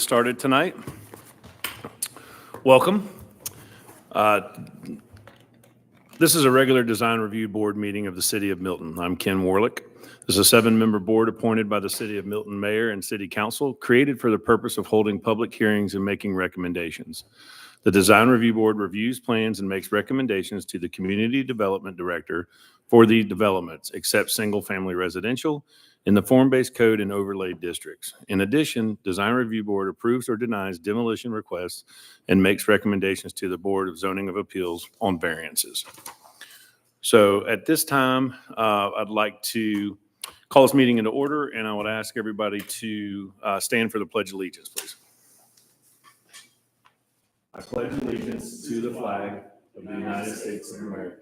Started tonight. Welcome. This is a regular design review board meeting of the City of Milton. I'm Ken Warlick. This is a 7-member board appointed by the City of Milton Mayor and City Council, created for the purpose of holding public hearings and making recommendations. The Design Review Board reviews plans and makes recommendations to the Community Development Director for the developments, except single-family residential, in the form-based code and overlay districts. In addition, Design Review Board approves or denies demolition requests and makes recommendations to the Board of Zoning of Appeals on variances. So at this time, I'd like to call this meeting into order, and I would ask everybody to stand for the Pledge of Allegiance, please. I pledge allegiance to the flag of the United States of America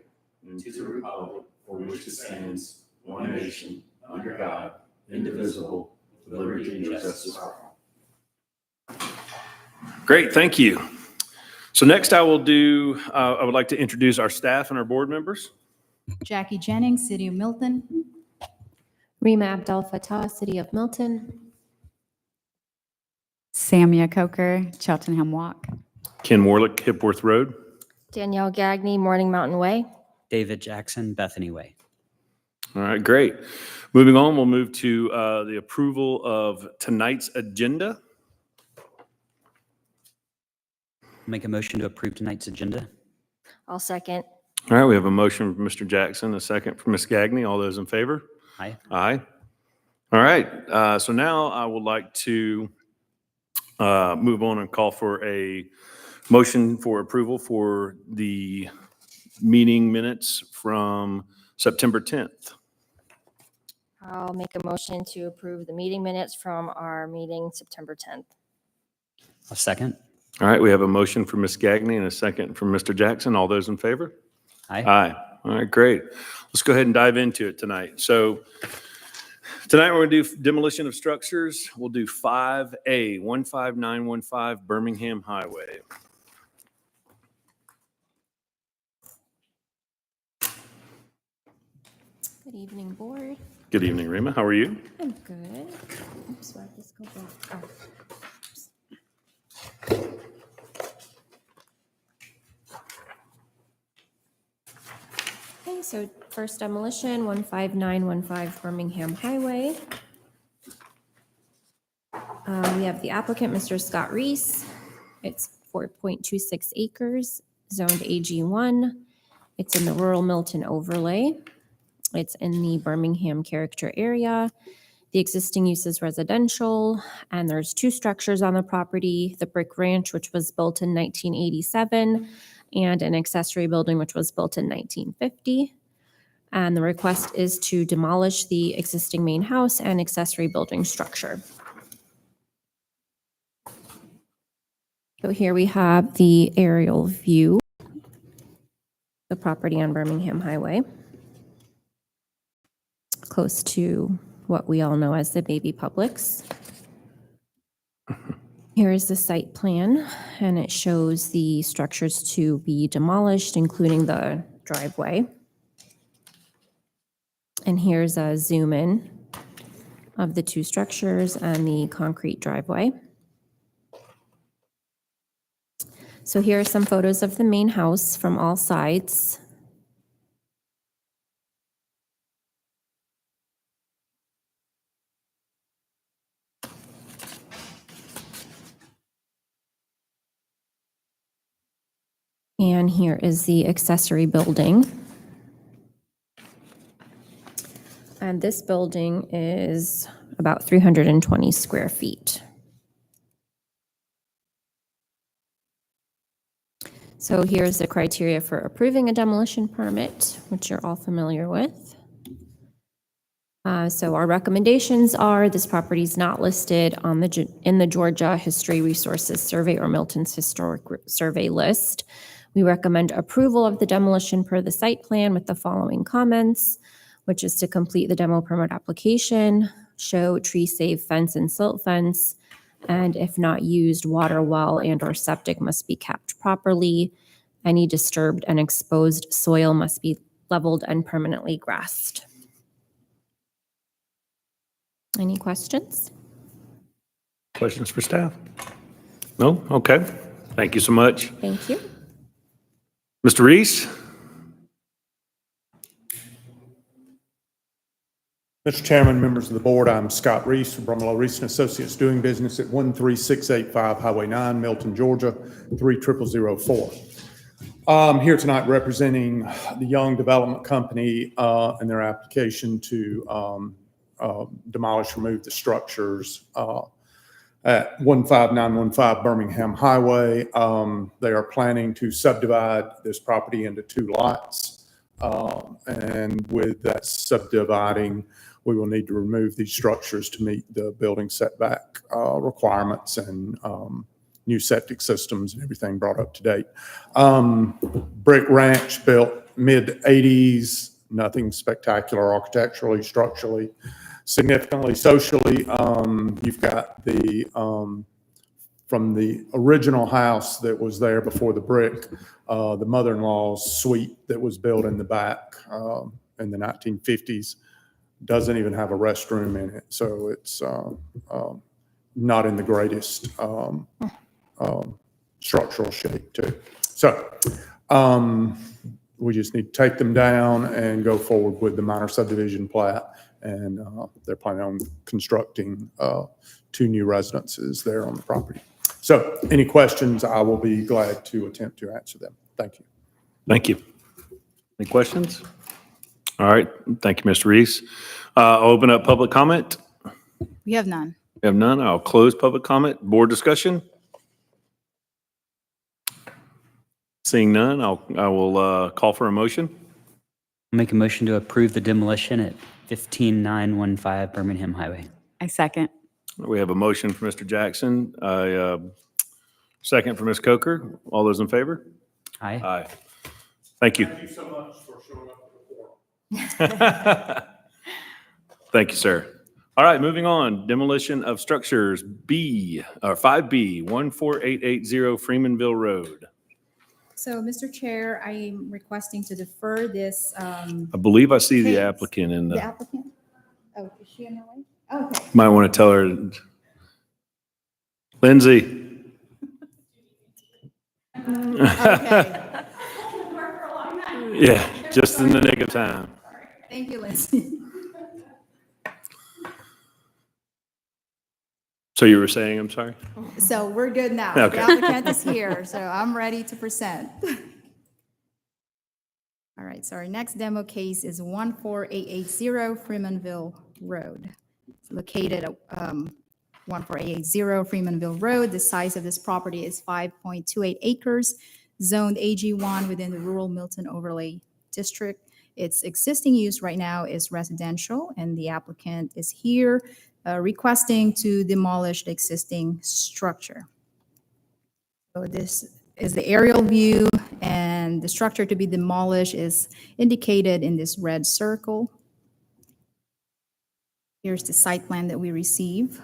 and to the republic for which it stands, one nation, under God, indivisible, with liberty and justice for all. Great, thank you. So next I would like to introduce our staff and our board members. Jackie Jennings, City of Milton. Rima Abdel Fattah, City of Milton. Samia Coker, Cheltenham Walk. Ken Warlick, Hipworth Road. Danielle Gagne, Morning Mountain Way. David Jackson, Bethany Way. All right, great. Moving on, we'll move to the approval of tonight's agenda. Make a motion to approve tonight's agenda. I'll second. All right, we have a motion from Mr. Jackson, a second from Ms. Gagne. All those in favor? Aye. Aye. All right, so now I would like to move on and call for a motion for approval for the meeting minutes from September 10th. I'll make a motion to approve the meeting minutes from our meeting September 10th. A second. All right, we have a motion from Ms. Gagne and a second from Mr. Jackson. All those in favor? Aye. Aye. All right, great. Let's go ahead and dive into it tonight. So tonight we're going to do demolition of structures. We'll do 5A, 15915 Birmingham Highway. Good evening, board. Good evening, Rima. How are you? I'm good. Oops, where'd this go back? Okay, so first demolition, 15915 Birmingham Highway. We have the applicant, Mr. Scott Reese. It's 4.26 acres, zoned AG1. It's in the rural Milton overlay. It's in the Birmingham character area. The existing use is residential, and there's 2 structures on the property, the brick ranch, which was built in 1987, and an accessory building, which was built in 1950. And the request is to demolish the existing main house and accessory building structure. So here we have the aerial view, the property on Birmingham Highway, close to what we all know as the baby Publix. Here is the site plan, and it shows the structures to be demolished, including the driveway. And here's a zoom in of the 2 structures and the concrete driveway. So here are some photos of the main house from all sides. And here is the accessory building. And this building is about 320 square feet. So here's the criteria for approving a demolition permit, which you're all familiar with. So our recommendations are this property is not listed on in the Georgia History Resources Survey or Milton's Historic Survey list. We recommend approval of the demolition per the site plan with the following comments, which is to complete the demo permit application, show tree-safe fence and silt fence, and if not used, water well and or septic must be kept properly. Any disturbed and exposed soil must be leveled and permanently grassed. Any questions? Questions for staff? No? Okay. Thank you so much. Thank you. Mr. Reese? Mr. Chairman, members of the board, I'm Scott Reese from Brumlow Reese and Associates, doing business at 13685 Highway 9, Milton, Georgia, 30004. I'm here tonight representing the Young Development Company and their application to demolish, remove the structures at 15915 Birmingham Highway. They are planning to subdivide this property into 2 lots. And with that subdividing, we will need to remove these structures to meet the building setback requirements and new septic systems and everything brought up to date. Brick ranch built mid-'80s, nothing spectacular architecturally, structurally, significantly socially. You've got the, from the original house that was there before the brick, the mother-in-law's suite that was built in the back in the 1950s doesn't even have a restroom in it. So it's not in the greatest structural shape too. So we just need to take them down and go forward with the minor subdivision plat. And they're planning on constructing 2 new residences there on the property. So any questions, I will be glad to attempt to answer them. Thank you. Thank you. Any questions? All right. Thank you, Mr. Reese. I'll open up public comment. We have none. We have none. I'll close public comment. Board discussion? Seeing none, I will call for a motion. Make a motion to approve the demolition at 15915 Birmingham Highway. I second. We have a motion for Mr. Jackson, a second for Ms. Coker. All those in favor? Aye. Aye. Thank you. Thank you so much for showing up at the forum. Thank you, sir. All right, moving on. Demolition of structures 5B, 14880 Freemanville Road. So, Mr. Chair, I am requesting to defer this. I believe I see the Case. applicant in The the, applicant? Oh, is she in her way? Okay. might want to tell her. Lindsay. Okay. Yeah, just in the nick of time. Thank you, Lindsay. So you were saying, I'm sorry? So we're good now. Okay. The applicant is here, so I'm ready to present. All right, so our next demo case is 14880 Freemanville Road. It's located at 14880 Freemanville Road. The size of this property is 5.28 acres, zoned AG1 within the rural Milton overlay district. Its existing use right now is residential, and the applicant is here requesting to demolish the existing structure. So this is the aerial view, and the structure to be demolished is indicated in this red circle. Here's the site plan that we receive.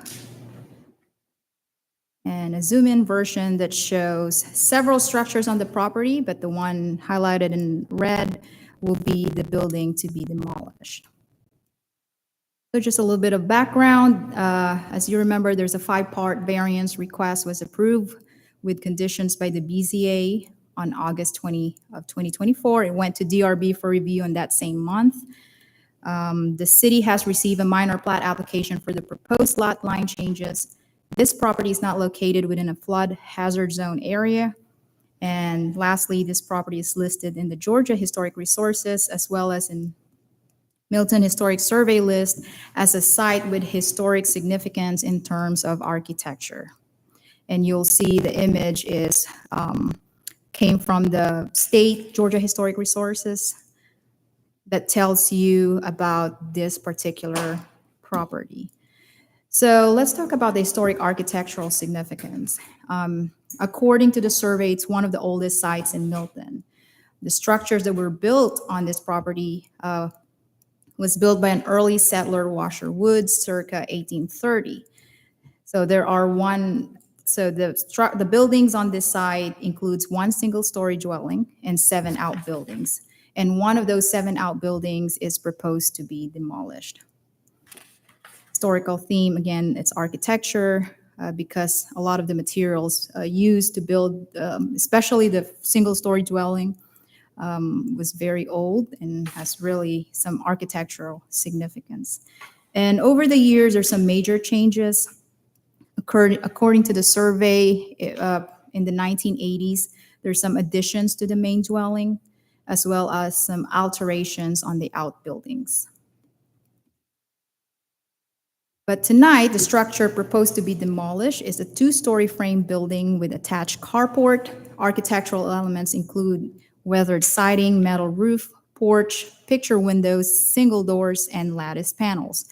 And a zoom-in version that shows several structures on the property, but the one highlighted in red will be the building to be demolished. So just a little bit of background. As you remember, there's a 5-part variance request was approved with conditions by the BZA on August 20 of 2024. It went to DRB for review in that same month. The city has received a minor plat application for the proposed lot line changes. This property is not located within a flood hazard zone area. And lastly, this property is listed in the Georgia Historic Resources as well as in Milton Historic Survey list as a site with historic significance in terms of architecture. And you'll see the image is came from the state Georgia Historic Resources that tells you about this particular property. So let's talk about the historic architectural significance. According to the survey, it's one of the oldest sites in Milton. The structures that were built on this property was built by an early settler, Washer Woods, circa 1830. So there are the buildings on this site includes 1 single-story dwelling and 7 outbuildings. And one of those 7 outbuildings is proposed to be demolished. Historical theme, again, it's architecture. because a lot of the materials used to build, especially the single-story dwelling, was very old and has really some architectural significance. And over the years, there's some major changes occurred according to the survey. In the 1980s, there's some additions to the main dwelling, as well as some alterations on the outbuildings. But tonight, the structure proposed to be demolished is a two-story frame building with attached carport. Architectural elements include weathered siding, metal roof, porch, picture windows, single doors, and lattice panels.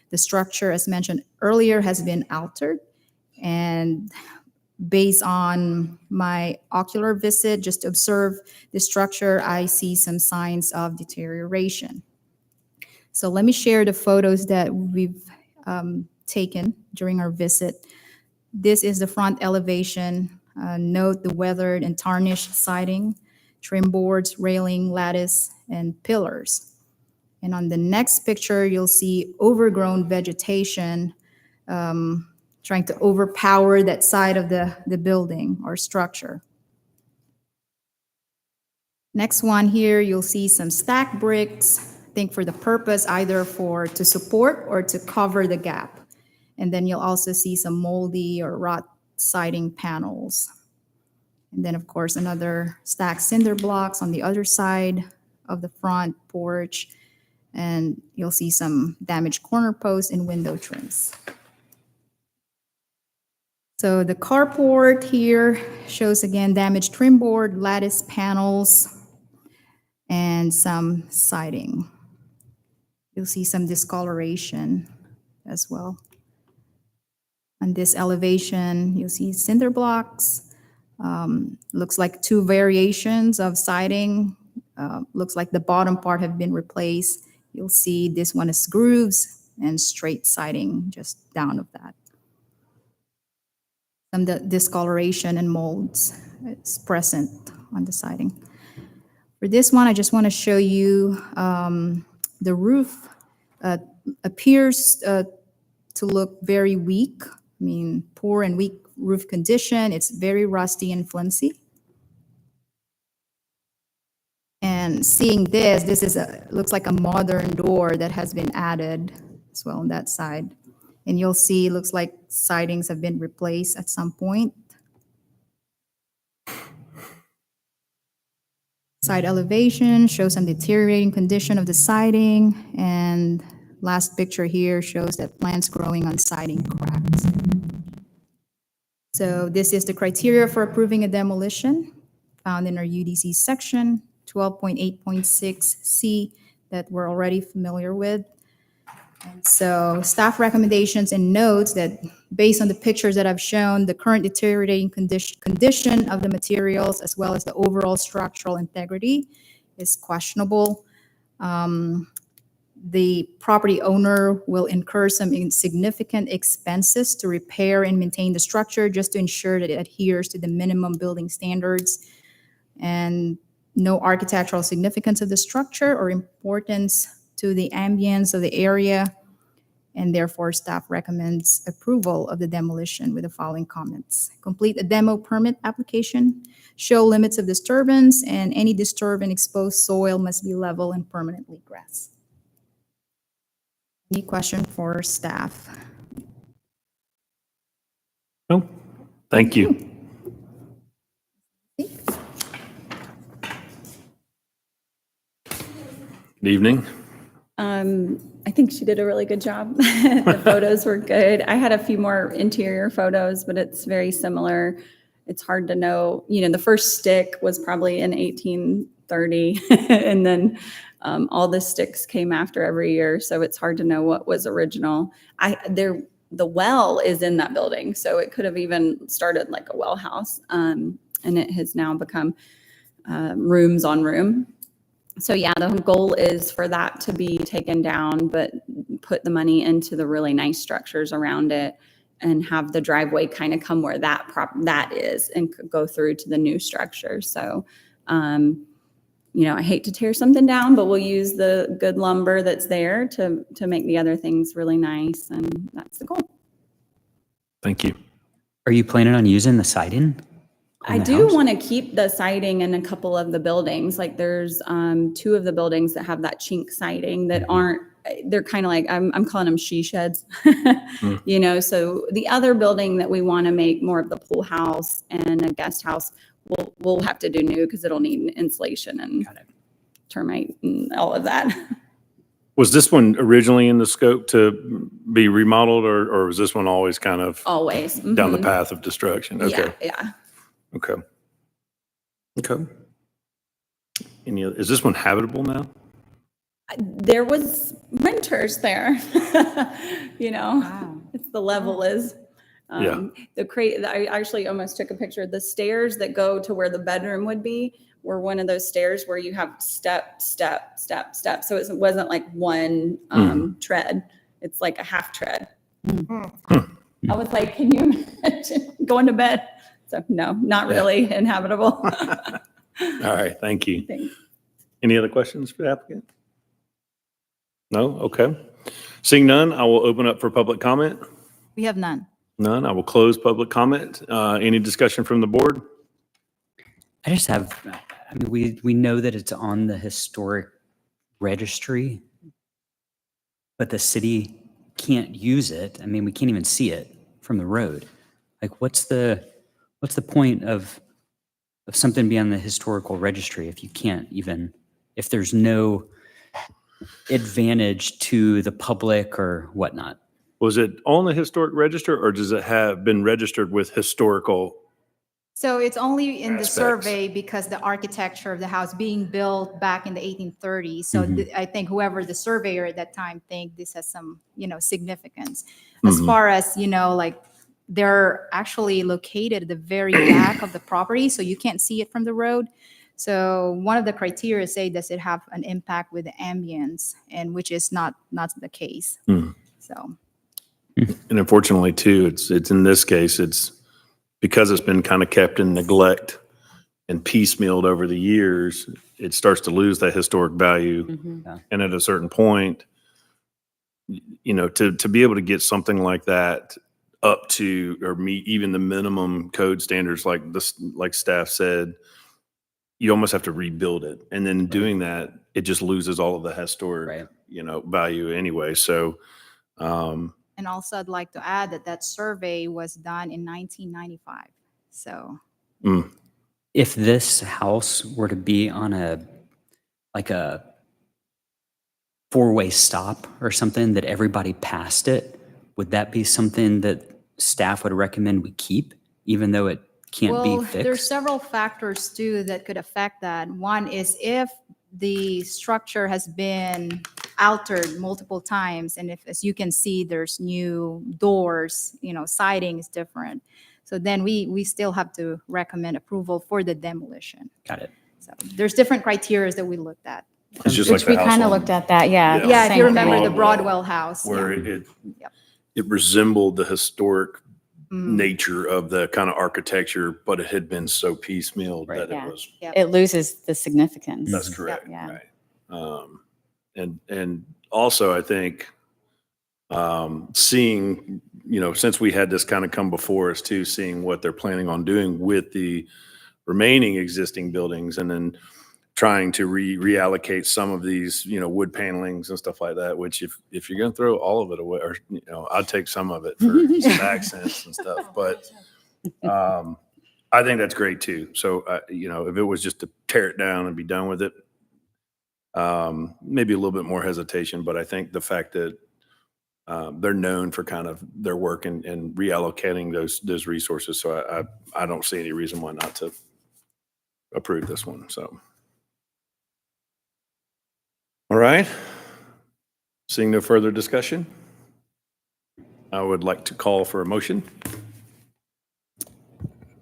The structure, as mentioned earlier, has been altered, and based on my ocular visit, just to observe the structure, I see some signs of deterioration. So let me share the photos that we've taken during our visit. This is the front elevation. Note the weathered and tarnished siding, trim boards, railing, lattice, and pillars. And on the next picture, you'll see overgrown vegetation trying to overpower that side of the building or structure. Next one here, you'll see some stacked bricks, I think for the purpose either to support or to cover the gap. And then you'll also see some moldy or rot siding panels. And then, of course, another stacked cinder blocks on the other side of the front porch. And you'll see some damaged corner posts and window trims. So the carport here shows again damaged trim board, lattice panels, and some siding. You'll see some discoloration as well. On this elevation, you'll see cinder blocks. Looks like two variations of siding. Looks like the bottom part have been replaced. You'll see this one is grooves and straight siding just down of that. Some discoloration and molds is present on the siding. For this one, I just want to show you the roof appears to look very weak. I mean, poor and weak roof condition. It's very rusty and flimsy. And seeing this is looks like a modern door that has been added as well on that side. And you'll see, looks like sidings have been replaced at some point. Side elevation shows some deteriorating condition of the siding. And last picture here shows that plants growing on siding cracks. So this is the criteria for approving a demolition found in our UDC section 12.8.6C that we're already familiar with. And so staff recommendations and notes that based on the pictures that I've shown, the current deteriorating condition of the materials as well as the overall structural integrity is questionable. The property owner will incur some significant expenses to repair and maintain the structure just to ensure that it adheres to the minimum building standards, and no architectural significance of the structure or importance to the ambience of the area, and therefore staff recommends approval of the demolition with the following comments. Complete a demo permit application, show limits of disturbance, and any disturbed and exposed soil must be level and permanently grassed. Any question for staff? No, thank you. Good evening. I think she did a really good job. The photos were good. I had a few more interior photos, but it's very similar. It's hard to know. You know, the first stick was probably in 1830, and then all the sticks came after every year, so it's hard to know what was original. The well is in that building, so it could have even started like a well house, and it has now become rooms on room. So yeah, the goal is for that to be taken down, but put the money into the really nice structures around it and have the driveway kind of come where that is and go through to the new structure. So, you know, I hate to tear something down, but we'll use the good lumber that's there to make the other things really nice. And that's the goal. Thank you. Are you planning on using the siding? I do want to keep the siding in a couple of the buildings. Like there's 2 of the buildings that have that chink siding that aren't, they're kind of like, I'm calling them she sheds. You know, so the other building that we want to make more of the pool house and a guest house, we'll have to do new because it'll need insulation and termite and all of that. Was this one originally in the scope to be remodeled, or was this one always kind of Always. down the Mhm. path of destruction? Yeah, Okay. yeah. Okay. Okay. Is this one habitable now? There was renters there, you know, it's the level is. Yeah. I actually almost took a picture. The stairs that go to where the bedroom would be were one of those stairs where you have step, step, step, step. So it wasn't like one tread. It's like a half tread. I was like, can you imagine going to bed? So no, not really inhabitable. All right. Thank you. Thanks. Any other questions for the applicant? No? Okay. Seeing none, I will open up for public comment. We have none. None. I will close public comment. Any discussion from the board? I just have, I mean, we know that it's on the historic registry, but the city can't use it. I mean, we can't even see it from the road. Like, what's the point of something being on the historical registry if you can't even, if there's no advantage to the public or whatnot? Was it on the historic register, or does it have been registered with historical? So it's only in the Aspects. survey because the architecture of the house being built back in the 1830s. So I think whoever the surveyor at that time think this has some, significance. As far as, like they're actually located at the very back of the property, so you can't see it from the road. So one of the criteria say, does it have an impact with the ambience, and which is not the case. So. And unfortunately, too, it's in this case, it's because it's been kind of kept in neglect and piecemealed over the years, it starts to lose that historic value. And at a certain point, to be able to get something like that up to or meet even the minimum code standards, like this, like staff said, you almost have to rebuild it. And then doing that, it just loses all of the historic, value anyway. So, And also, I'd like to add that survey was done in 1995. So, If this house were to be on a 4-way stop or something that everybody passed it, would that be something that staff would recommend we keep, even though it can't be fixed? There's several factors too that could affect that. One is if the structure has been altered multiple times, and if, as you can see, there's new doors, siding is different. So then we still have to recommend approval for the demolition. Got it. So there's different criteria that we looked at. it's just Which like we the house kind of on- looked at that, yeah. Yeah. Yeah, if Same you remember thing. the Broadwell house. where yeah. it Yep. resembled the historic nature of the kind of architecture, but it had been so piecemealed Right. that Yeah. it was. It loses the significance. That's correct. Yeah. Right. And also, I think seeing, since we had this kind of come before us too, seeing what they're planning on doing with the remaining existing buildings, and then trying to reallocate some of these, wood panelings and stuff like that, which if you're going to throw all of it away, or, I'd take some of it for some accents and stuff. But I think that's great too. So, if it was just to tear it down and be done with it, maybe a little bit more hesitation. But I think the fact that they're known for kind of their work and reallocating those resources. So I don't see any reason why not to approve this one. So. All right. Seeing no further discussion, I would like to call for a motion.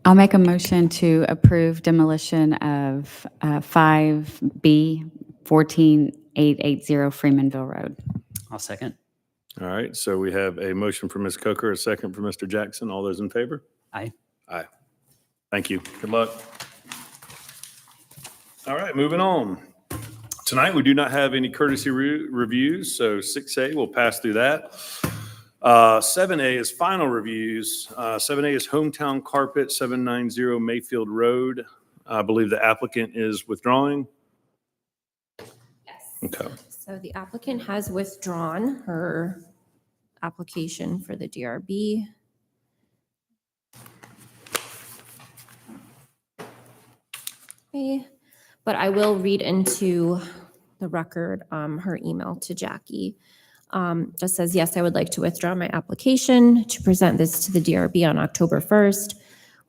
I'll make a motion to approve demolition of 5B 14880 Freemanville Road. I'll second. All right. So we have a motion for Ms. Coker, a second for Mr. Jackson. All those in favor? Aye. Aye. Thank you. Good luck. All right, moving on. Tonight, we do not have any courtesy reviews, so 6A, we'll pass through that. 7A is final reviews. 7A is Hometown Carpet, 790 Mayfield Road. I believe the applicant is withdrawing. Yes. Okay. So the applicant has withdrawn her application for the DRB. Okay, but I will read into the record her email to Jackie. Just says, yes, I would like to withdraw my application to present this to the DRB on October 1st.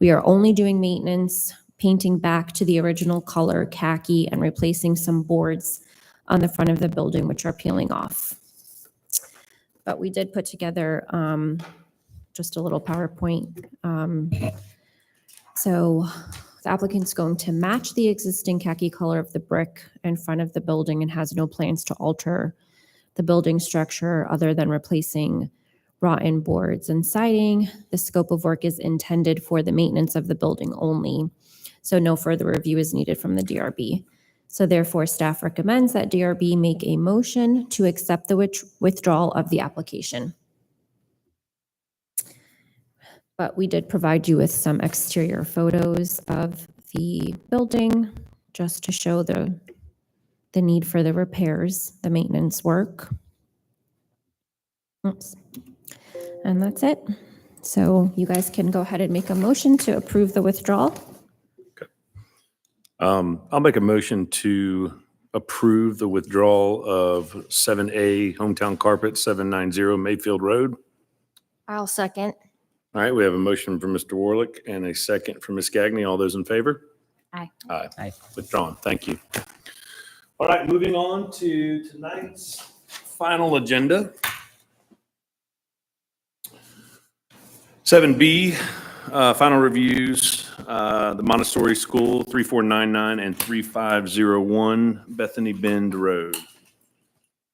We are only doing maintenance, painting back to the original color khaki and replacing some boards on the front of the building, which are peeling off. But we did put together just a little PowerPoint. So the applicant's going to match the existing khaki color of the brick in front of the building and has no plans to alter the building structure other than replacing rotten boards and siding. The scope of work is intended for the maintenance of the building only, so no further review is needed from the DRB. So therefore, staff recommends that DRB make a motion to accept the withdrawal of the application. But we did provide you with some exterior photos of the building just to show the need for the repairs, the maintenance work. Oops. And that's it. So you guys can go ahead and make a motion to approve the withdrawal. I'll make a motion to approve the withdrawal of 7A Hometown Carpet, 790 Mayfield Road. I'll second. All right, we have a motion from Mr. Warlick and a second from Ms. Gagné. All those in favor? Aye. Aye. Aye. Withdrawn. Thank you. All right, moving on to tonight's final agenda. 7B, final reviews, the Montessori School, 3499 and 3501 Bethany Bend Road.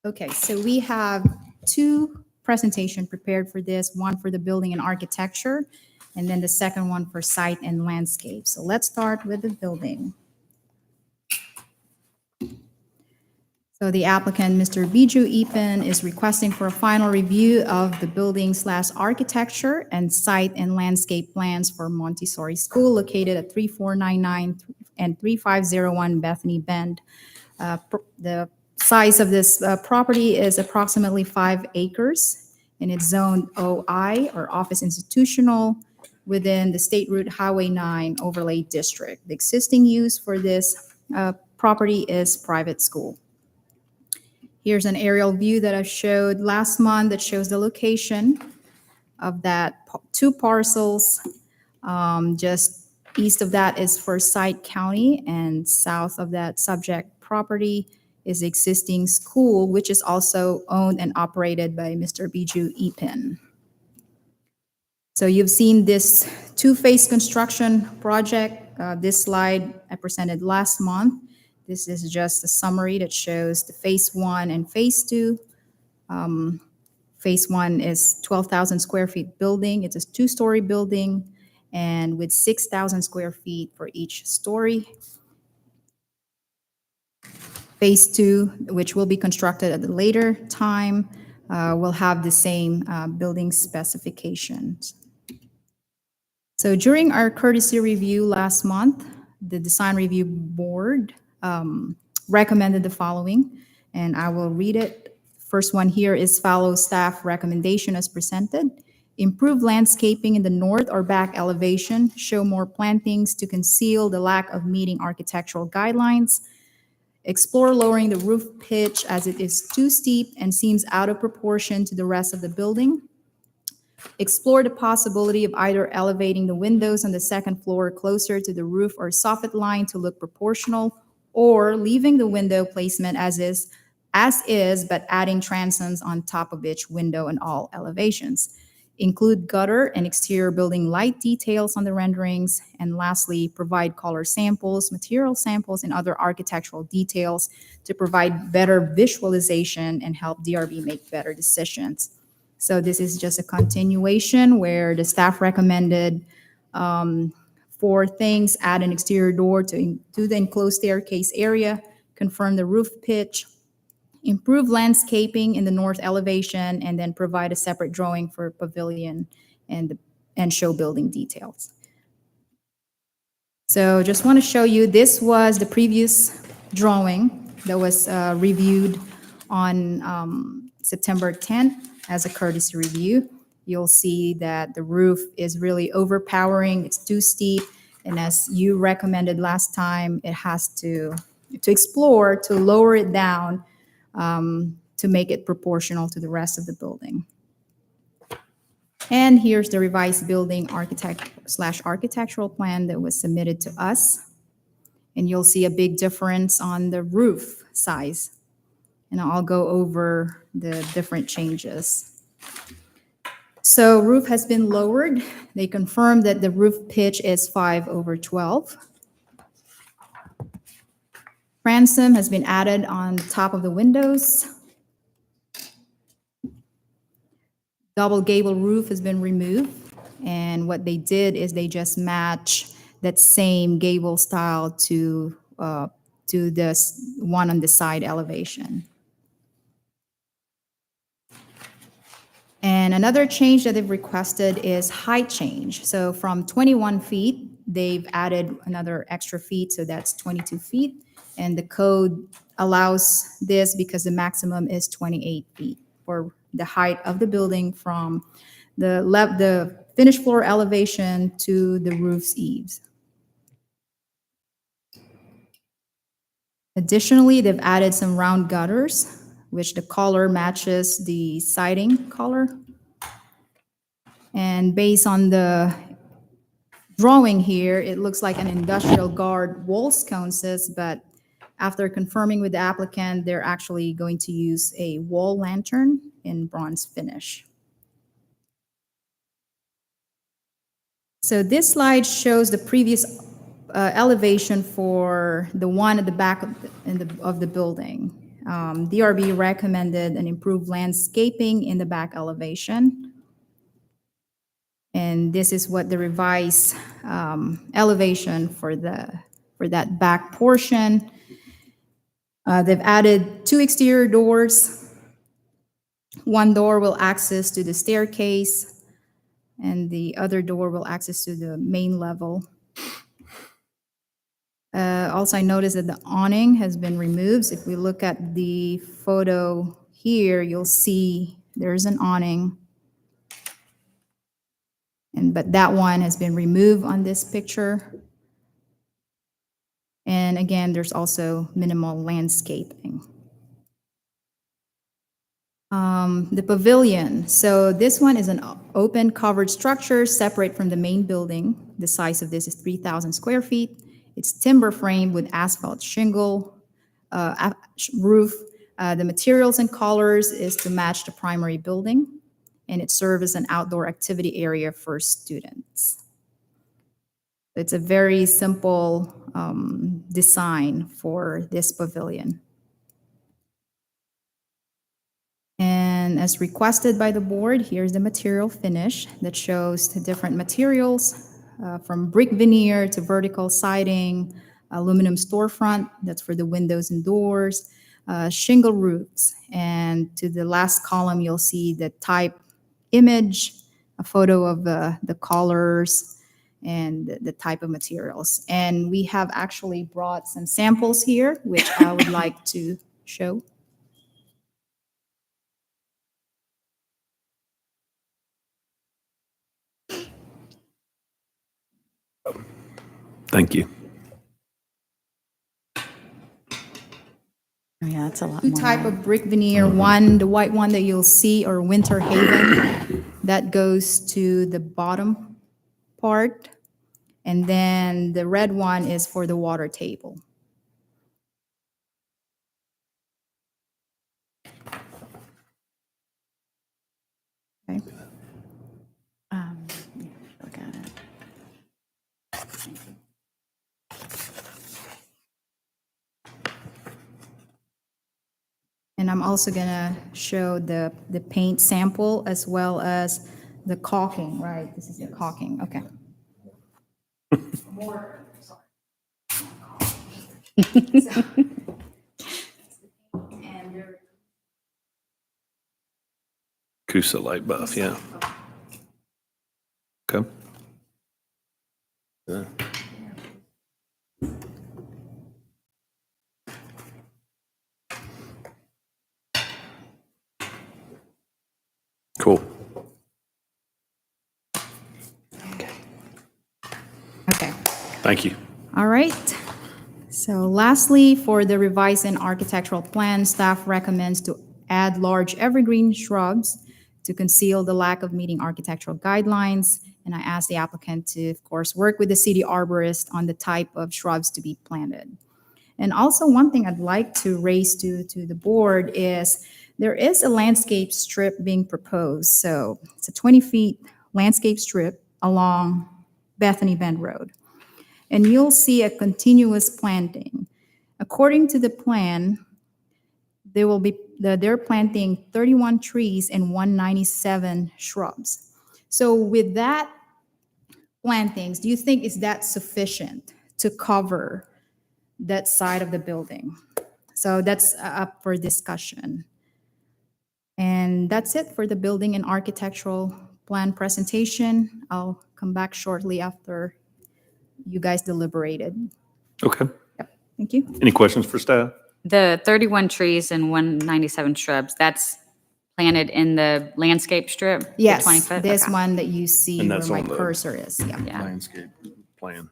Okay, so we have two presentations prepared for this, one for the building and architecture, and then the second one for site and landscape. So let's start with the building. So the applicant, Mr. Biju Ipen, is requesting for a final review of the building/architecture and site and landscape plans for Montessori School located at 3499 and 3501 Bethany Bend. The size of this property is approximately 5 acres, and it's zoned OI, or Office Institutional, within the State Route Highway 9 Overlay District. The existing use for this property is private school. Here's an aerial view that I showed last month that shows the location of that two parcels. Just east of that is Forsyth County, and south of that subject property is existing school, which is also owned and operated by Mr. Biju Ipen. So you've seen this two-phase construction project. This slide I presented last month. This is just a summary that shows the phase 1 and phase 2. Phase 1 is 12,000 square feet building. It's a 2-story building, and with 6,000 square feet for each story. Phase 2, which will be constructed at a later time, will have the same building specifications. So during our courtesy review last month, the design review board recommended the following, and I will read it. First one here is follow staff recommendation as presented. Improve landscaping in the north or back elevation. Show more plantings to conceal the lack of meeting architectural guidelines. Explore lowering the roof pitch as it is too steep and seems out of proportion to the rest of the building. Explore the possibility of either elevating the windows on the second floor closer to the roof or soffit line to look proportional, or leaving the window placement as is, but adding transoms on top of each window in all elevations. Include gutter and exterior building light details on the renderings. And lastly, provide color samples, material samples, and other architectural details to provide better visualization and help DRB make better decisions. So this is just a continuation where the staff recommended 4 things: add an exterior door to the enclosed staircase area, confirm the roof pitch, improve landscaping in the north elevation, and then provide a separate drawing for pavilion and show building details. So just want to show you, this was the previous drawing that was reviewed on September 10th as a courtesy review. You'll see that the roof is really overpowering, it's too steep, and as you recommended last time, it has to explore, to lower it down to make it proportional to the rest of the building. And here's the revised building architectural plan that was submitted to us. And you'll see a big difference on the roof size. And I'll go over the different changes. So roof has been lowered. They confirmed that the roof pitch is 5/12. Transom has been added on the top of the windows. Double gable roof has been removed. And what they did is they just match that same gable style to this one on the side elevation. And another change that they've requested is height change. So from 21 feet, they've added another extra feet, so that's 22 feet. And the code allows this because the maximum is 28 feet for the height of the building from the finished floor elevation to the roof's eaves. Additionally, they've added some round gutters, which the color matches the siding color. And based on the drawing here, it looks like an industrial guard wall sconces, but after confirming with the applicant, they're actually going to use a wall lantern in bronze finish. So this slide shows the previous elevation for the one at the back of the building. DRB recommended an improved landscaping in the back elevation. And this is what the revised elevation for that back portion. They've added 2 exterior doors. One door will access to the staircase, and the other door will access to the main level. Also, I noticed that the awning has been removed. So if we look at the photo here, you'll see there's an awning. But that one has been removed on this picture. And again, there's also minimal landscaping. The pavilion. So this one is an open covered structure separate from the main building. The size of this is 3,000 square feet. It's timber frame with asphalt shingle roof. The materials and colors is to match the primary building, and it serves as an outdoor activity area for students. It's a very simple design for this pavilion. And as requested by the board, here's the material finish that shows the different materials from brick veneer to vertical siding, aluminum storefront, that's for the windows and doors, shingle roofs. And to the last column, you'll see the type image, a photo of the colors and the type of materials. And we have actually brought some samples here, which I would like to show. Thank you. Oh, yeah, that's a lot Two more. type of brick veneer. One, the white one that you'll see, or Winter Haven, that goes to the bottom part. And then the red one is for the water table. Okay. Yeah, look at it. And I'm also gonna show the paint sample as well as the caulking, right? This is the caulking, okay. And Coosa light buff, yeah. Okay. Yeah. Cool. Okay. Thank you. All right. So lastly, for the revised and architectural plan, staff recommends to add large evergreen shrubs to conceal the lack of meeting architectural guidelines. And I asked the applicant to, of course, work with the city arborist on the type of shrubs to be planted. And also one thing I'd like to raise to the board is there is a landscape strip being proposed. So it's a 20-feet landscape strip along Bethany Bend Road. And you'll see a continuous planting. According to the plan, they're planting 31 trees and 197 shrubs. So with that plantings, do you think is that sufficient to cover that side of the building? So that's up for discussion. And that's it for the building and architectural plan presentation. I'll come back shortly after you guys deliberated. Okay. Thank you. Any questions for staff? The 31 trees and 197 shrubs, that's planted in the landscape strip? the Yes, 20 foot? this Okay. one that you see And where that's my on the- cursor is, yeah. Yeah. Landscape plan.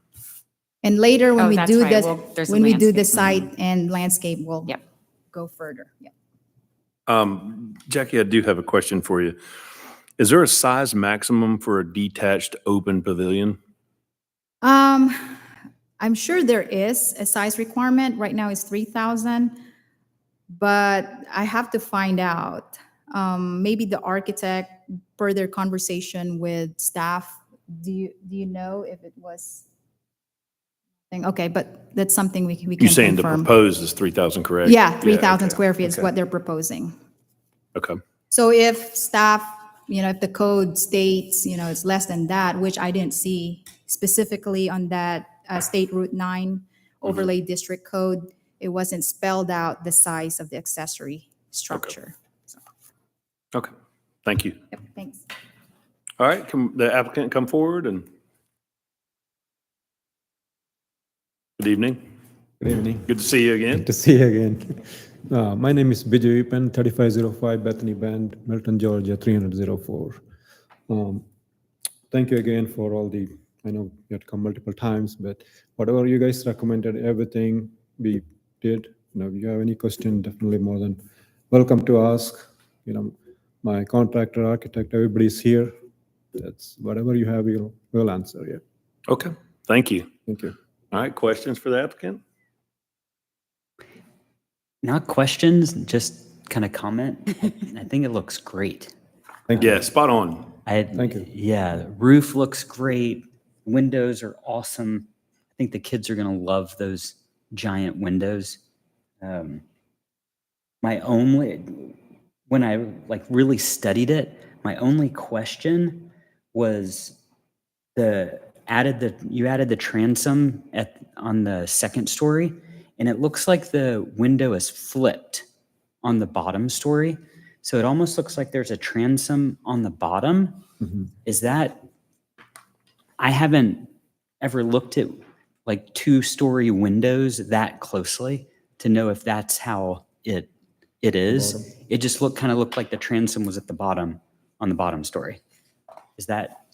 And later, when Oh, we that's do right. this, Well, there's a when we do the landscape. site and landscape, we'll Yep. go further. Yeah. Jackie, I do have a question for you. Is there a size maximum for a detached open pavilion? I'm sure there is a size requirement. Right now it's 3,000, but I have to find out. Maybe the architect, further conversation with staff. Do you know if it was? Okay, but that's something we can You're saying the confirm. proposed is 3,000, correct? Yeah, 3,000 okay, square feet is okay, what they're proposing. Okay. So if staff, if the code states, it's less than that, which I didn't see specifically on that State Route 9 overlay district code, it wasn't spelled out the size of the accessory structure. Okay. Thank you. Yep, thanks. All right, the applicant come forward and. Good evening. Good evening. Good to see you again. Good to see you again. My name is Biju Ipan, 3505 Bethany Bend, Milton, Georgia, 30004. Thank you again for all I know you had come multiple times, but whatever you guys recommended, everything we did. If you have any question, definitely more than welcome to ask. My contractor, architect, everybody's here. That's whatever you have, we'll answer. Yeah. Okay, thank you. Thank you. All right, questions for the applicant? Not questions, just kind of comment. I think it looks great. Thank you. Yeah, spot on. Thank you. Yeah, the roof looks great. Windows are awesome. I think the kids are going to love those giant windows. My only, when I really studied it, my only question was you added the transom on the second story, and it looks like the window is flipped on the bottom story. So it almost looks like there's a transom on the bottom. Mhm. Is that, I haven't ever looked at two-story windows that closely to know if that's how it is. Bottom. It just kind of looked like the transom was at the bottom, on the bottom story. Is that?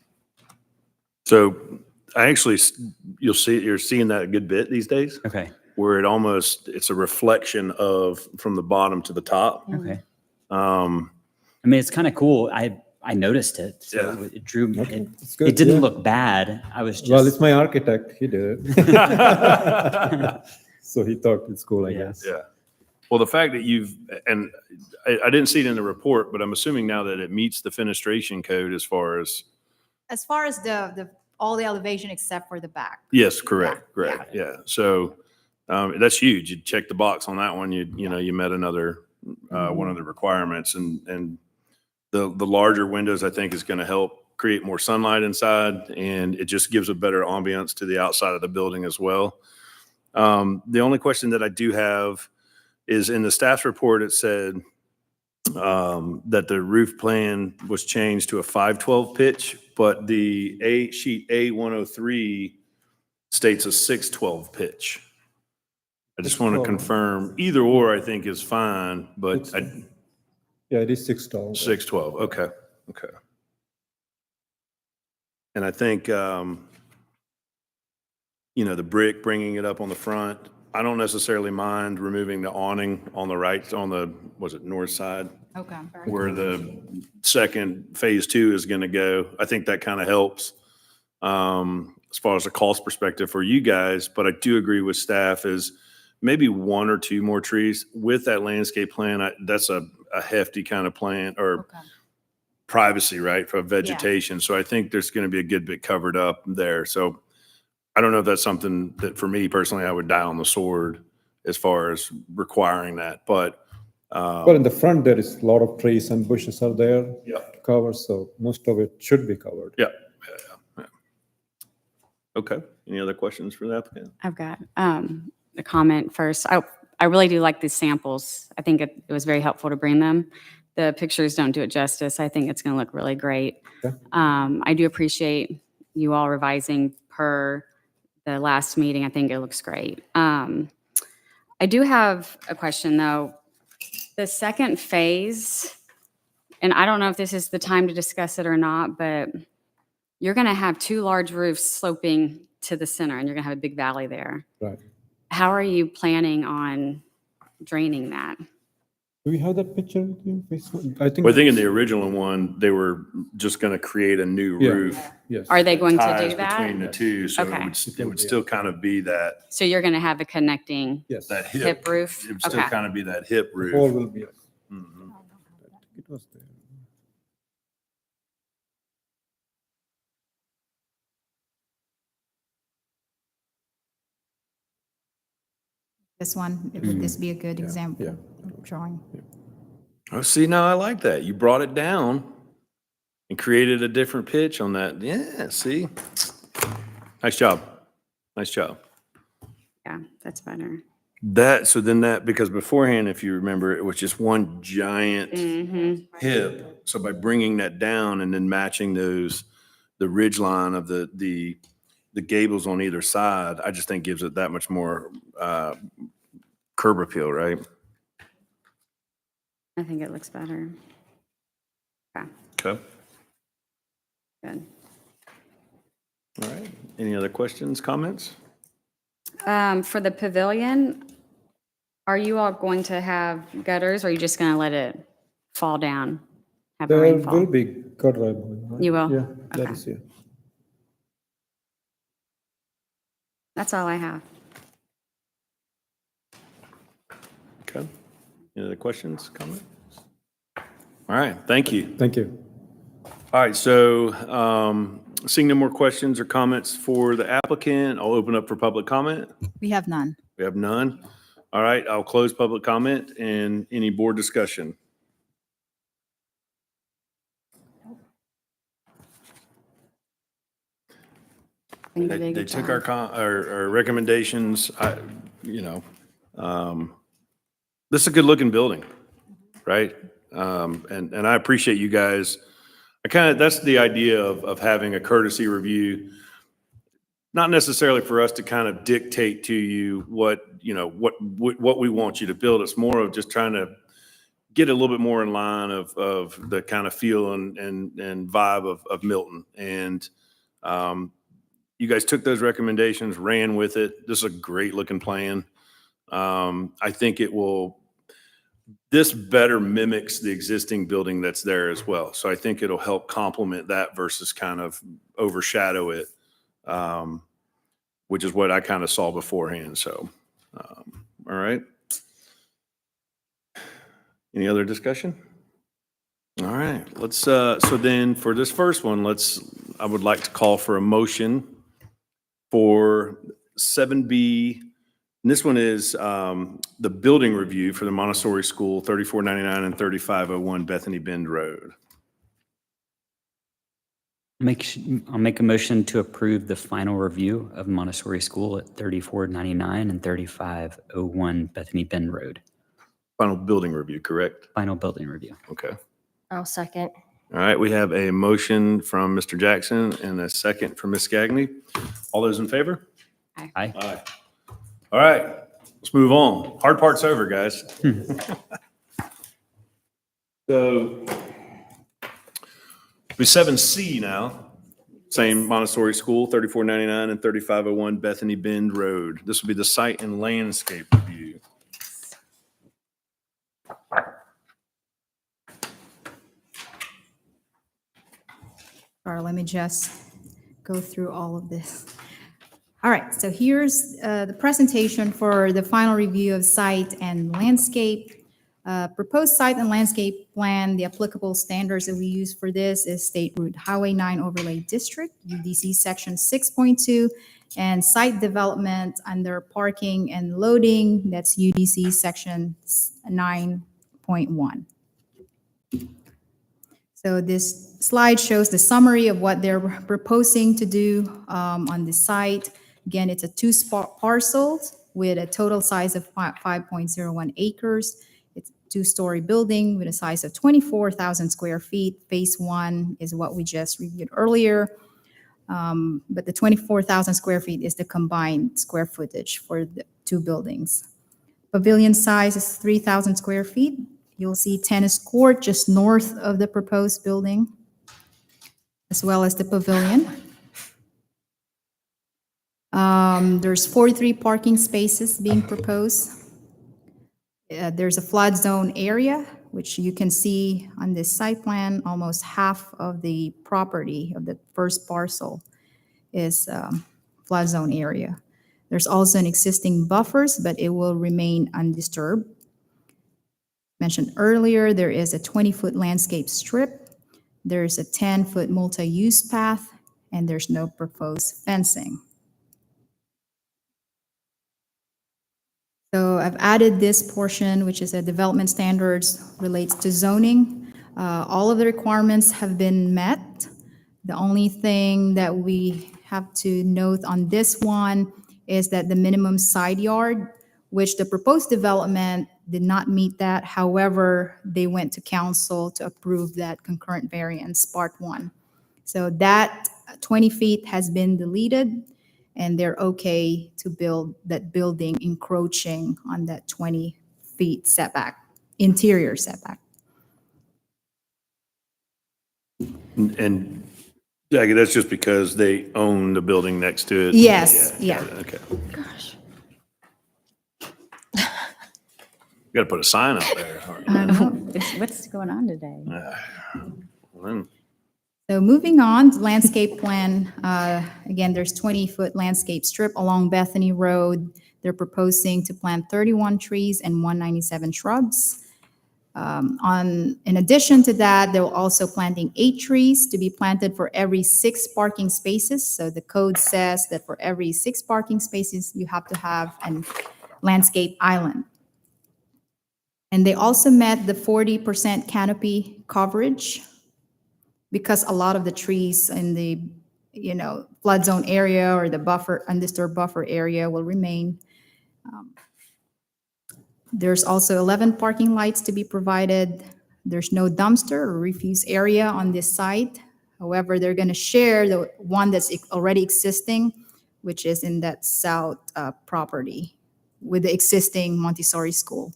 So you're seeing that a good bit these days, Okay, where it's a reflection from the bottom to the top. okay. Um, I mean, it's kind of cool. I noticed it. So Yeah. it drew me. Okay, It, that's good, it didn't yeah. look bad. I was just. Well, it's my architect. He did it. So he thought it's cool, I Yeah. guess. Yeah. Well, the fact that and I didn't see it in the report, but I'm assuming now that it meets the fenestration code as far as, all the elevation except for the back. yes, correct, Yeah, correct. Yeah. So that's huge. You check the box on that one. You met another, one of the requirements, and the larger windows, I think, is going to help create more sunlight inside, and it just gives a better ambiance to the outside of the building as well. The only question that I do have is in the staff's report, it said that the roof plan was changed to a 512 pitch, but the sheet A103 states a 612 pitch. I just want to 612. confirm, either or I think is fine, but Yeah, it is 6 tall. 612, okay, okay. And I think, the brick, bringing it up on the front, I don't necessarily mind removing the awning on the right, on the, was it north side? Okay. Where the second phase 2 is going to go. I think that kind of helps as far as a cost perspective for you guys. But I do agree with staff is maybe 1 or 2 more trees with that landscape plan. That's a hefty kind of plan or Okay. privacy, right, for vegetation. So I think there's going to be a good bit covered up there. So I don't know if that's something that for me personally, I would die on the sword as far as requiring that. But Well, in the front, there is a lot of trees and bushes are there. Yeah. To cover, so most of it should be covered. yeah. Okay. Any other questions for the applicant? I've got a comment first. I really do like these samples. I think it was very helpful to bring them. The pictures don't do it justice. I think it's going to look really great. Okay. I do appreciate you all revising per the last meeting. I think it looks great. I do have a question, though. The second phase, and I don't know if this is the time to discuss it or not, but you're going to have 2 large roofs sloping to the center, and you're going to have a big valley there. Right. How are you planning on draining that? Do we have that picture with you? I think. Well, I think in the original one, they were just going to create a new Yeah. roof. Yes. Are they going to ties do that? between the two, so Okay. it would still kind of be that So you're going to have a connecting Yes. that hip. hip roof? It would still Okay. kind of be that hip The roof. whole will be. Mhm. It was there. This one, would this be a good example yeah. drawing? Oh, see, now I like that. You brought it down and created a different pitch on that. Yeah, see? Nice job. Nice job. Yeah, that's better. Because beforehand, if you remember, it was just one giant Mm-hmm. hip. So by bringing that down and then matching the ridge line of the gables on either side, I just think gives it that much more curb appeal, right? I think it looks better. Okay, Okay. good. All right. Any other questions, comments? For the pavilion, are you all going to have gutters, or are you just going to let it fall down? Have a There rainfall? will be gutter, I believe, right? You will? Yeah, that Okay. is, yeah. That's all I have. Okay. Any other questions, comments? All right, thank you. Thank you. All right, so seeing no more questions or comments for the applicant, I'll open up for public comment. We have none. We have none. All right, I'll close public comment and any board discussion. I think you did a They good took job. our recommendations, this is a good looking building, right? And I appreciate you guys. That's the idea of having a courtesy review. Not necessarily for us to kind of dictate to you what we want you to build. It's more of just trying to get a little bit more in line of the kind of feel and vibe of Milton. And you guys took those recommendations, ran with it. This is a great looking plan. I think this better mimics the existing building that's there as well. So I think it'll help complement that versus kind of overshadow it, which is what I kind of saw beforehand. So, all right. Any other discussion? All right, so then for this first one, I would like to call for a motion for 7B. And this one is the building review for the Montessori School, 3499 and 3501 Bethany Bend Road. I'll make a motion to approve the final review of Montessori School at 3499 and 3501 Bethany Bend Road. Final building review, correct? final building review. Okay. I'll second. All right, we have a motion from Mr. Jackson and a second from Ms. Gagny. All those in favor? Aye. Aye. All right, let's move on. Hard part's over, guys. So, we 7C now, same Montessori school, 3499 and 3501 Bethany Bend Road. This will be the site and landscape review. All right, let me just go through all of this. All right, so here's the presentation for the final review of site and landscape. Proposed site and landscape plan, the applicable standards that we use for this is State Route Highway 9 Overlay District, UDC Section 6.2, and site development under parking and loading, that's UDC Section 9.1. So this slide shows the summary of what they're proposing to do on the site. Again, it's a two-spot parcel with a total size of 5.01 acres. It's a two-story building with a size of 24,000 square feet. Phase 1 is what we just reviewed earlier. But the 24,000 square feet is the combined square footage for the two buildings. Pavilion size is 3,000 square feet. You'll see tennis court just north of the proposed building, as well as the pavilion. There's 43 parking spaces being proposed. There's a flood zone area, which you can see on this site plan. Almost half of the property of the first parcel is flood zone area. There's also an existing buffers, but it will remain undisturbed. Mentioned earlier, there is a 20-foot landscape strip. There's a 10-foot multi-use path, and there's no proposed fencing. So I've added this portion, which is a development standards, relates to zoning. All of the requirements have been met. The only thing that we have to note on this one is that the minimum side yard, which the proposed development did not meet that. However, they went to council to approve that concurrent variance, part 1. So that 20 feet has been deleted, and they're okay to build that building encroaching on that 20 feet setback, interior setback. And Jackie, that's just because they own the building next to it? Yes, yeah. got it, Okay. Gosh. Got to put a sign out there. What's going on today? Well, So moving on, to landscape plan, again, there's 20-foot landscape strip along Bethany Road. They're proposing to plant 31 trees and 197 shrubs. In addition to that, they're also planting 8 trees to be planted for every 6 parking spaces. So the code says that for every 6 parking spaces, you have to have a landscape island. And they also met the 40% canopy coverage, because a lot of the trees in the, flood zone area or the buffer, undisturbed buffer area will remain. There's also 11 parking lights to be provided. There's no dumpster or refuse area on this site. However, they're going to share the one that's already existing, which is in that south property with the existing Montessori school.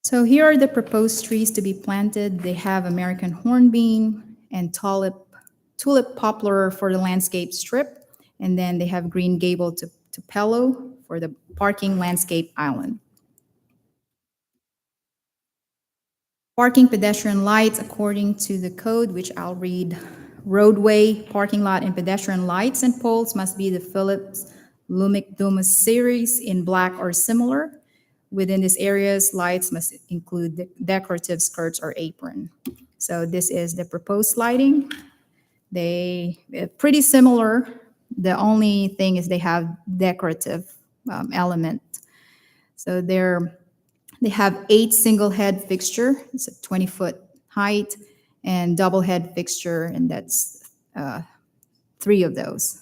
So here are the proposed trees to be planted. They have American hornbeam and tulip poplar for the landscape strip. And then they have green gable to tupelo for the parking landscape island. Parking pedestrian lights according to the code, which I'll read. Roadway, parking lot, and pedestrian lights and poles must be the Philips Lumic Dumas series in black or similar. Within these areas, lights must include decorative skirts or apron. So this is the proposed lighting. They're pretty similar. The only thing is they have decorative element. So they have 8 single head fixture. It's a 20-foot height, and double head fixture, and that's 3 of those.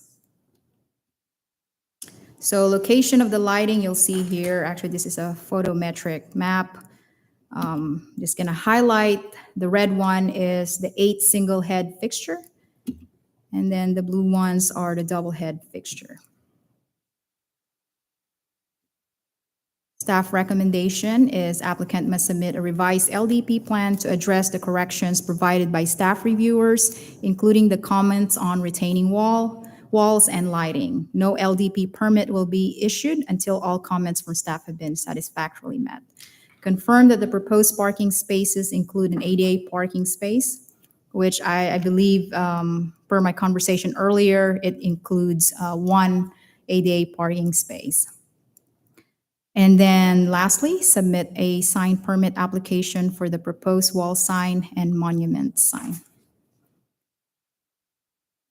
So location of the lighting, you'll see here, actually, this is a photometric map. Just gonna highlight, the red one is the 8 single head fixture. And then the blue ones are the double head fixture. Staff recommendation is applicant must submit a revised LDP plan to address the corrections provided by staff reviewers, including the comments on retaining walls and lighting. No LDP permit will be issued until all comments from staff have been satisfactorily met. Confirm that the proposed parking spaces include an ADA parking space, which I believe, per my conversation earlier, it includes 1 ADA parking space. And then lastly, submit a sign permit application for the proposed wall sign and monument sign.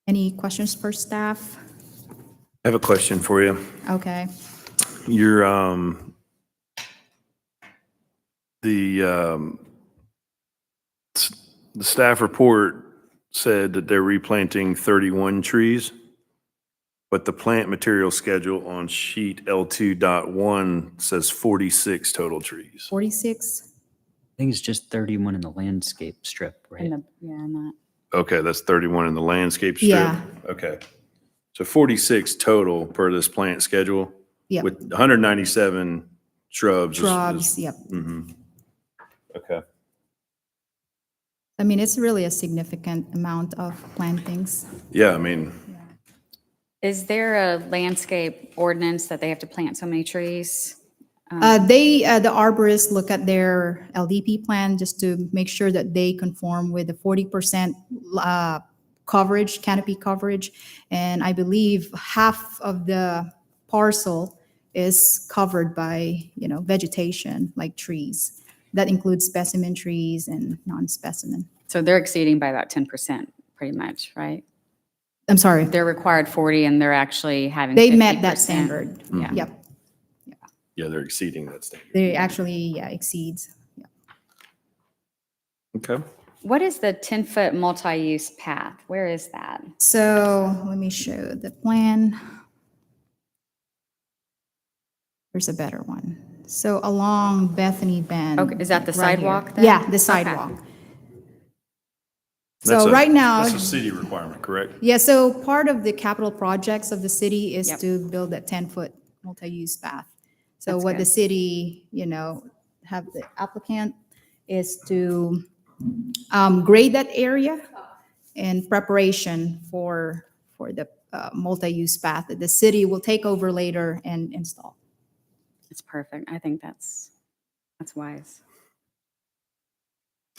Any questions for staff? I have a question for you. Okay. Your, the staff report said that they're replanting 31 trees, but the plant material schedule on sheet L2.1 says 46 total trees. 46? I think it's just 31 in the landscape strip, right? Okay, that's 31 in the landscape strip? Yeah. Okay. So 46 total per this plant schedule? Yep. With 197 shrubs. Shrubs, yep. Mhm. Okay. I mean, it's really a significant amount of plantings. Yeah, I mean, Is there a landscape ordinance that they have to plant so many trees? The arborists look at their LDP plan just to make sure that they conform with the 40% coverage, canopy coverage. And I believe half of the parcel is covered by, vegetation, like trees. That includes specimen trees and non-specimen. So they're exceeding by about 10%, pretty much, right? I'm sorry, They're required 40 and they're actually having they met that 50%. standard. Yeah. Yep, yeah, they're exceeding that standard. they actually, exceeds. Yeah. Okay. What is the 10-foot multi-use path? Where is that? So let me show the plan. There's a better one. So along Bethany Bend. Okay, is that the right here. sidewalk then? Yeah, the sidewalk. That's So a- right now. That's a city requirement, correct? Yeah, so part of the capital projects of the city is Yep. to build that 10-foot multi-use path. So That's what the good. city, have the applicant is to grade that area in preparation for the multi-use path that the city will take over later and install. It's perfect. I think that's wise.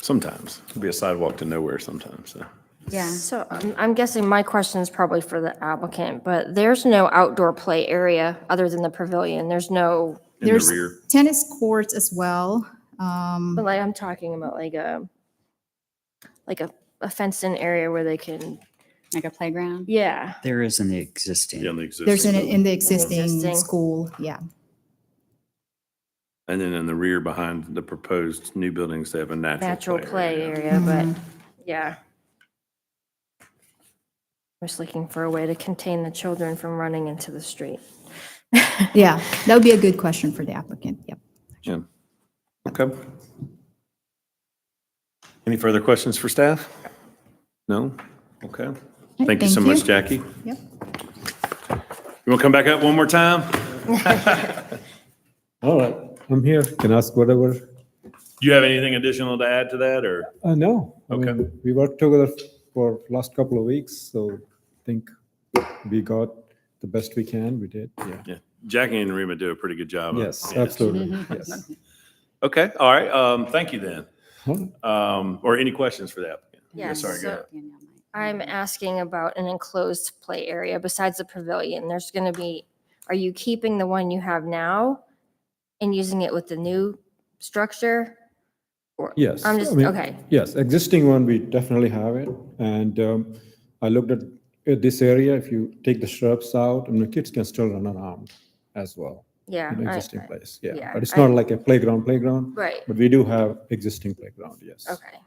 Sometimes. It'll be a sidewalk to nowhere sometimes, so. Yeah. So I'm guessing my question is probably for the applicant, but there's no outdoor play area other than the pavilion. There's no, In the There's rear. tennis courts as well. but like I'm talking about like a fenced-in area where they can, Like a playground? yeah. There is an existing. Yeah, in the existing. There's in the existing existing. school, yeah. And then in the rear behind the proposed new buildings, they have a Natural play area, but Mm-hmm. yeah. I'm just looking for a way to contain the children from running into the street. Yeah, that would be a good question for the applicant, yep. Yeah. Okay. Any further questions for staff? No? Okay. Thank you so much, Jackie. Yep. You want to come back up one more time? All right, I'm here, can ask whatever. Do you have anything additional to add to that, or? No, I Okay. mean, we worked together for last couple of weeks, so I think we got the best we can, we did, yeah. Yeah, Jackie and Rima do a pretty good job. of- Yes, yeah. absolutely, yes. Okay, all right, thank you then. All right. Or any questions for the applicant? Yeah, Sorry, go so- ahead. I'm asking about an enclosed play area besides the pavilion. There's going to be, are you keeping the one you have now and using it with the new structure? Or- Yes. I'm I just, mean, okay. Yes, existing one, we definitely have it. And I looked at this area, if you take the shrubs out, and the kids can still run around as well. Yeah. In I- existing I- place, yeah. yeah, But it's I- not like a playground, Right. but we do have existing playground, yes. Okay. Okay.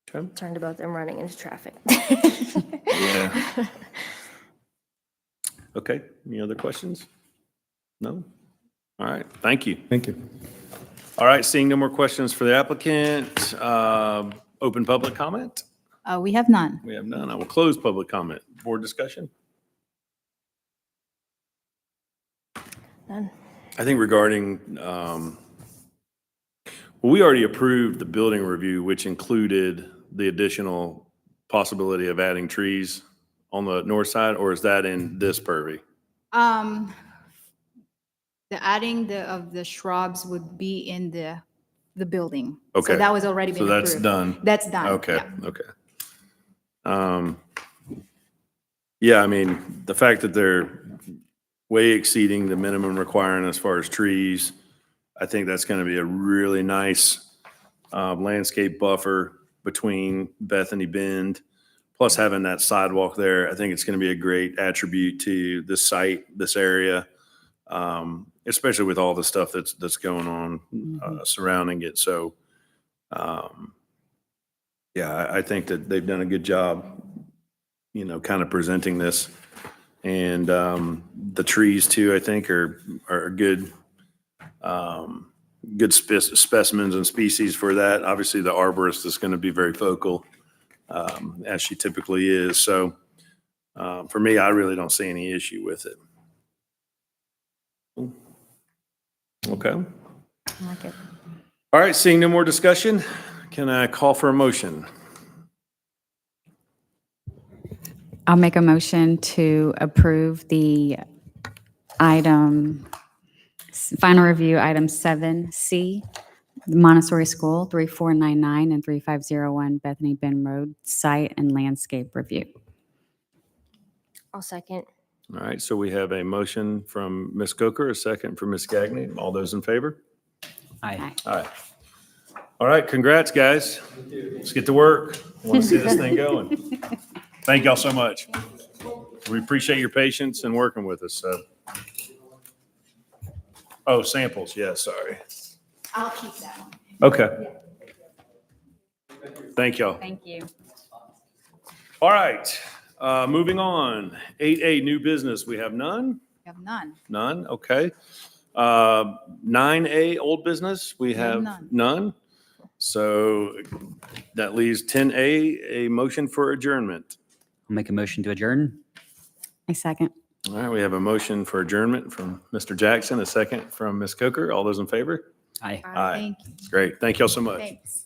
Concerned about them running into traffic. Yeah. Okay, any other questions? No? All right, thank you. Thank you. All right, seeing no more questions for the applicant, open public comment? We have none. We have none. I will close public comment. Board discussion? None. I think regarding, well, we already approved the building review, which included the additional possibility of adding trees on the north side, or is that in this purview? The adding of the shrubs would be in the building. Okay. So that was already been So approved. that's done? That's done. Okay, yeah. okay. Yeah, I mean, the fact that they're way exceeding the minimum requirement as far as trees, I think that's going to be a really nice landscape buffer between Bethany Bend, plus having that sidewalk there. I think it's going to be a great attribute to this site, this area, especially with all the stuff that's going on surrounding it. So, yeah, I think that they've done a good job, kind of presenting this. And the trees too, I think are good, good specimens and species for that. Obviously, the arborist is going to be very focal, as she typically is. So for me, I really don't see any issue with it. Okay. Okay. All right, seeing no more discussion, can I call for a motion? I'll make a motion to approve the final review, item 7C, Montessori School, 3499 and 3501 Bethany Bend Road, site and landscape review. I'll second. All right, so we have a motion from Ms. Coker, a second from Ms. Gagnon. All those in favor? Aye. All right. All right, congrats, guys. Let's get to work. I want to see this thing going. Thank y'all so much. We appreciate your patience and working with us, so. Oh, samples, yeah, sorry. I'll keep that one. Okay. Thank y'all. Thank you. All right, moving on. 8A, new business, we have none? We have none. None, okay. 9A, old business, we have none. none. So that leaves 10A, a motion for adjournment. I'll make a motion to adjourn. A second. All right, we have a motion for adjournment from Mr. Jackson, a second from Ms. Coker. All those in favor? Aye. Aye. Thank you. Great, thank y'all so much. Thanks.